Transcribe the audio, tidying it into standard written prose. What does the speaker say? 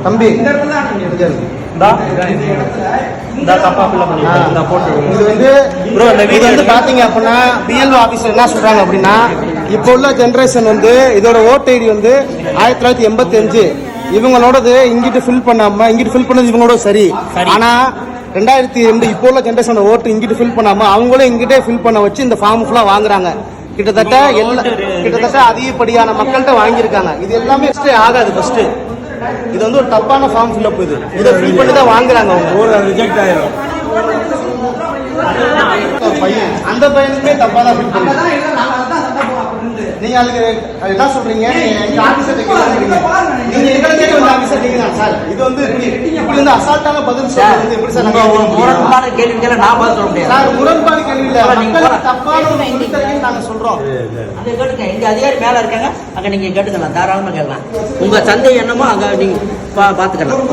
தம்பி இது வந்து பாத்தீங்க அப்படின்னா பிஎல்ஓ ஆபீசர் என்ன சொல்றாங்க அப்படின்னா இப்போ உள்ள ஜெனரேஷன் வந்து இதோட ஓட் ஐடி வந்து 1985 இவங்களோடது இங்கிட்டு ஃபில் பண்ணாம இங்கிட்டு ஃபில் பண்ணது இவங்களோட சரி. ஆனா 2002 இப்போ உள்ள ஜெனரேஷன் ஓட்டு இங்கிட்டு ஃபில் பண்ணாம அவங்களும் இங்கிட்டே ஃபில் பண்ண வச்சு இந்த ஃபார்ம் ஃபுல்லா வாங்குறாங்க. கிட்டத்தட்ட அதிகப்படியான மக்கள்கிட்ட வாங்கியிருக்காங்க. இது எல்லாமே ஆகாது. ஃபர்ஸ்ட் இது வந்து ஒரு தப்பான ஃபார்ம் ஃபில்அப். இதை ஃபில் பண்ணி தான் வாங்குறாங்க அவங்க. ரிஜெக்ட் ஆயிரும். அந்த பையனுமே தப்பா தான் ஃபில் பண்ணுறாங்க. நீங்க அதுக்கு என்ன சொல்றீங்க? நீங்க ஆபீசர் நீங்க எங்களுக்கு வந்து ஆபீசர் நீங்க தான் சார். இது வந்து இப்படி வந்து அசால்ட்டான பதில் சொல்றது எப்படி சார்? முரண்பாடு கேள்விகளை நான் பதில் சொல்ல முடியாது சார். முரண்பாடு கேள்வி இல்ல, மக்களுக்கு தப்பான ஒரு சொல்லித்தரீங்கன்னு நாங்க சொல்றோம். அங்க கேட்டுங்க, எங்க அதிகாரி மேல இருக்காங்க, அங்க நீங்க கேட்டுக்கலாம், தாராளமா கேட்கலாம். உங்க சந்தை என்னமோ அங்க நீங்க பாத்துக்கலாம்.